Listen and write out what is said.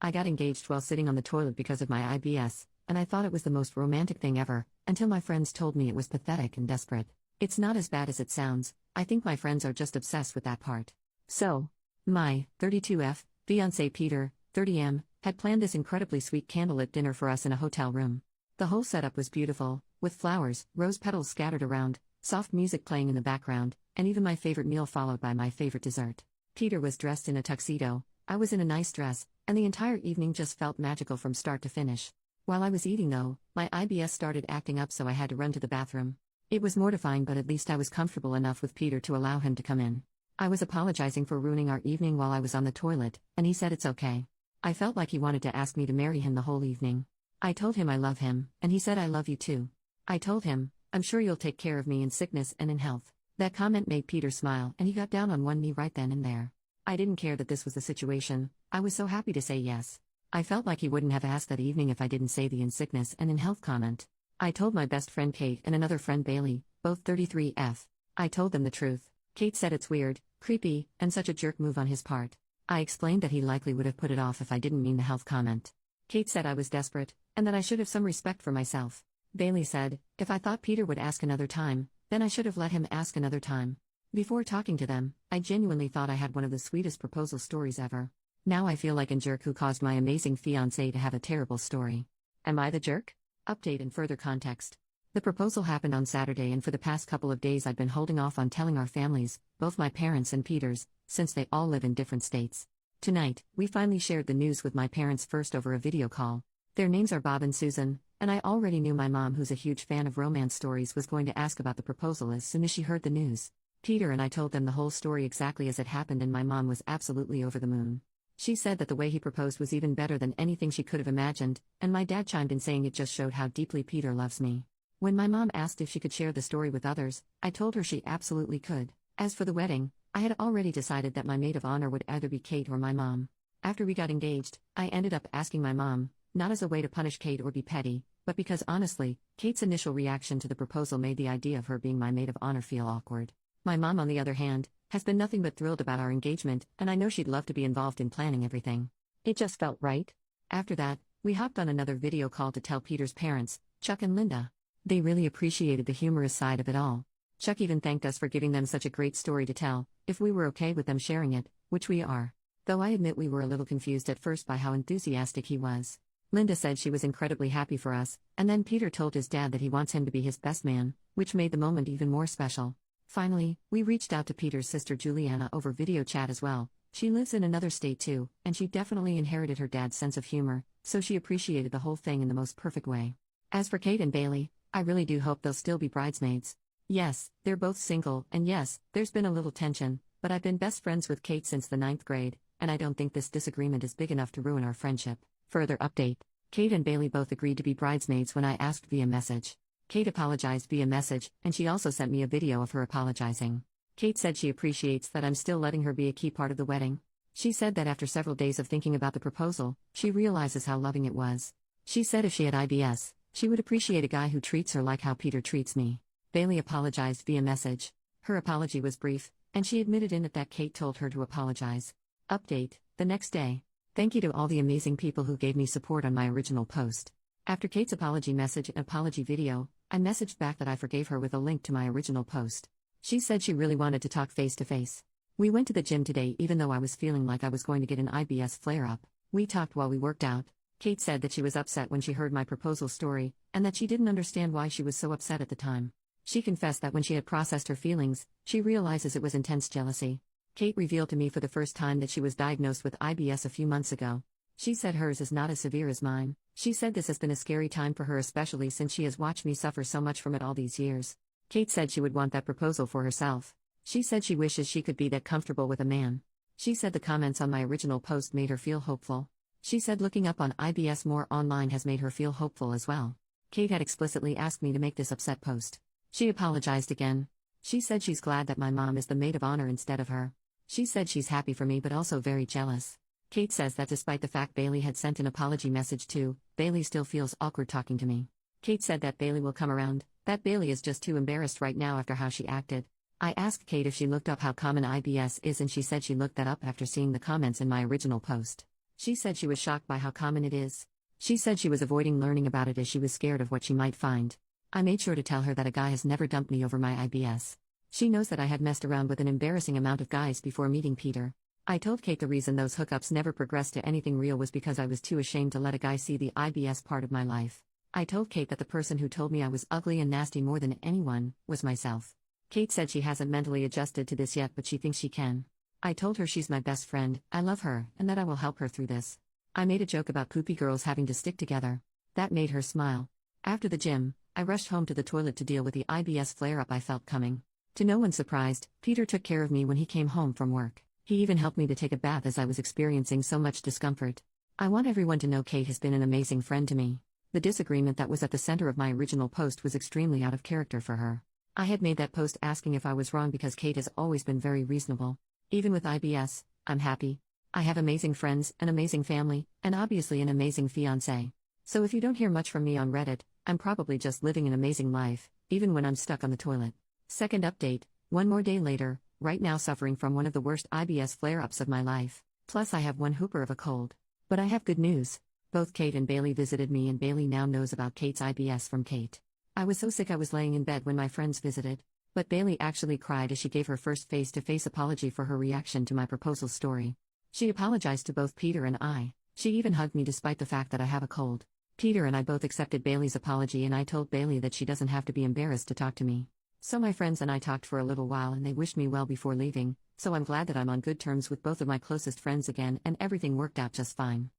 I got engaged while sitting on the toilet because of my IBS, and I thought it was the most romantic thing ever, until my friends told me it was pathetic and desperate. It's not as bad as it sounds. I think my friends are just obsessed with that part. So, my 32F fiancé Peter, 30M, had planned this incredibly sweet candlelit dinner for us in a hotel room. The whole setup was beautiful, with flowers, rose petals scattered around, soft music playing in the background, and even my favorite meal followed by my favorite dessert. Peter was dressed in a tuxedo, I was in a nice dress, and the entire evening just felt magical from start to finish. While I was eating though, my IBS started acting up, so I had to run to the bathroom. It was mortifying, but at least I was comfortable enough with Peter to allow him to come in. I was apologizing for ruining our evening while I was on the toilet, and he said it's okay. I felt like he wanted to ask me to marry him the whole evening. I told him I love him, and he said I love you too. I told him, I'm sure you'll take care of me in sickness and in health. That comment made Peter smile, and he got down on one knee right then and there. I didn't care that this was the situation. I was so happy to say yes. I felt like he wouldn't have asked that evening if I didn't say the in sickness and in health comment. I told my best friend Kate and another friend Bailey, both 33F. I told them the truth. Kate said it's weird, creepy, and such a jerk move on his part. I explained that he likely would have put it off if I didn't mean the health comment. Kate said I was desperate, and that I should have some respect for myself. Bailey said, if I thought Peter would ask another time, then I should have let him ask another time. Before talking to them, I genuinely thought I had one of the sweetest proposal stories ever. Now I feel like a jerk who caused my amazing fiancé to have a terrible story. Am I the jerk? Update and further context. The proposal happened on Saturday, and for the past couple of days I'd been holding off on telling our families, both my parents and Peter's, since they all live in different states. Tonight, we finally shared the news with my parents first over a video call. Their names are Bob and Susan, and I already knew my mom, who's a huge fan of romance stories, was going to ask about the proposal as soon as she heard the news. Peter and I told them the whole story exactly as it happened, and my mom was absolutely over the moon. She said that the way he proposed was even better than anything she could have imagined, and my dad chimed in saying it just showed how deeply Peter loves me. When my mom asked if she could share the story with others, I told her she absolutely could. As for the wedding, I had already decided that my maid of honor would either be Kate or my mom. After we got engaged, I ended up asking my mom, not as a way to punish Kate or be petty, but because honestly, Kate's initial reaction to the proposal made the idea of her being my maid of honor feel awkward. My mom, on the other hand, has been nothing but thrilled about our engagement, and I know she'd love to be involved in planning everything. It just felt right. After that, we hopped on another video call to tell Peter's parents, Chuck and Linda. They really appreciated the humorous side of it all. Chuck even thanked us for giving them such a great story to tell, if we were okay with them sharing it, which we are. Though I admit we were a little confused at first by how enthusiastic he was. Linda said she was incredibly happy for us, and then Peter told his dad that he wants him to be his best man, which made the moment even more special. Finally, we reached out to Peter's sister Juliana over video chat as well. She lives in another state too, and she definitely inherited her dad's sense of humor, so she appreciated the whole thing in the most perfect way. As for Kate and Bailey, I really do hope they'll still be bridesmaids. Yes, they're both single, and yes, there's been a little tension, but I've been best friends with Kate since the 9th grade, and I don't think this disagreement is big enough to ruin our friendship. Further update. Kate and Bailey both agreed to be bridesmaids when I asked via message. Kate apologized via message, and she also sent me a video of her apologizing. Kate said she appreciates that I'm still letting her be a key part of the wedding. She said that after several days of thinking about the proposal, she realizes how loving it was. She said if she had IBS, she would appreciate a guy who treats her like how Peter treats me. Bailey apologized via message. Her apology was brief, and she admitted in it that Kate told her to apologize. Update, the next day. Thank you to all the amazing people who gave me support on my original post. After Kate's apology message and apology video, I messaged back that I forgave her with a link to my original post. She said she really wanted to talk face to face. We went to the gym today even though I was feeling like I was going to get an IBS flare-up. We talked while we worked out. Kate said that she was upset when she heard my proposal story, and that she didn't understand why she was so upset at the time. She confessed that when she had processed her feelings, she realizes it was intense jealousy. Kate revealed to me for the first time that she was diagnosed with IBS a few months ago. She said hers is not as severe as mine. She said this has been a scary time for her, especially since she has watched me suffer so much from it all these years. Kate said she would want that proposal for herself. She said she wishes she could be that comfortable with a man. She said the comments on my original post made her feel hopeful. She said looking up on IBS more online has made her feel hopeful as well. Kate had explicitly asked me to make this upset post. She apologized again. She said she's glad that my mom is the maid of honor instead of her. She said she's happy for me but also very jealous. Kate says that despite the fact Bailey had sent an apology message too, Bailey still feels awkward talking to me. Kate said that Bailey will come around, that Bailey is just too embarrassed right now after how she acted. I asked Kate if she looked up how common IBS is, and she said she looked that up after seeing the comments in my original post. She said she was shocked by how common it is. She said she was avoiding learning about it as she was scared of what she might find. I made sure to tell her that a guy has never dumped me over my IBS. She knows that I had messed around with an embarrassing amount of guys before meeting Peter. I told Kate the reason those hookups never progressed to anything real was because I was too ashamed to let a guy see the IBS part of my life. I told Kate that the person who told me I was ugly and nasty more than anyone was myself. Kate said she hasn't mentally adjusted to this yet, but she thinks she can. I told her she's my best friend, I love her, and that I will help her through this. I made a joke about poopy girls having to stick together. That made her smile. After the gym, I rushed home to the toilet to deal with the IBS flare-up I felt coming. To no one's surprise, Peter took care of me when he came home from work. He even helped me to take a bath as I was experiencing so much discomfort. I want everyone to know Kate has been an amazing friend to me. The disagreement that was at the center of my original post was extremely out of character for her. I had made that post asking if I was wrong because Kate has always been very reasonable. Even with IBS, I'm happy. I have amazing friends, an amazing family, and obviously an amazing fiancé. So if you don't hear much from me on Reddit, I'm probably just living an amazing life, even when I'm stuck on the toilet. Second update, one more day later, right now suffering from one of the worst IBS flare-ups of my life. Plus I have one hooper of a cold. But I have good news. Both Kate and Bailey visited me, and Bailey now knows about Kate's IBS from Kate. I was so sick I was laying in bed when my friends visited. But Bailey actually cried as she gave her first face-to-face apology for her reaction to my proposal story. She apologized to both Peter and I. She even hugged me despite the fact that I have a cold. Peter and I both accepted Bailey's apology, and I told Bailey that she doesn't have to be embarrassed to talk to me. So my friends and I talked for a little while and they wished me well before leaving, so I'm glad that I'm on good terms with both of my closest friends again and everything worked out just fine.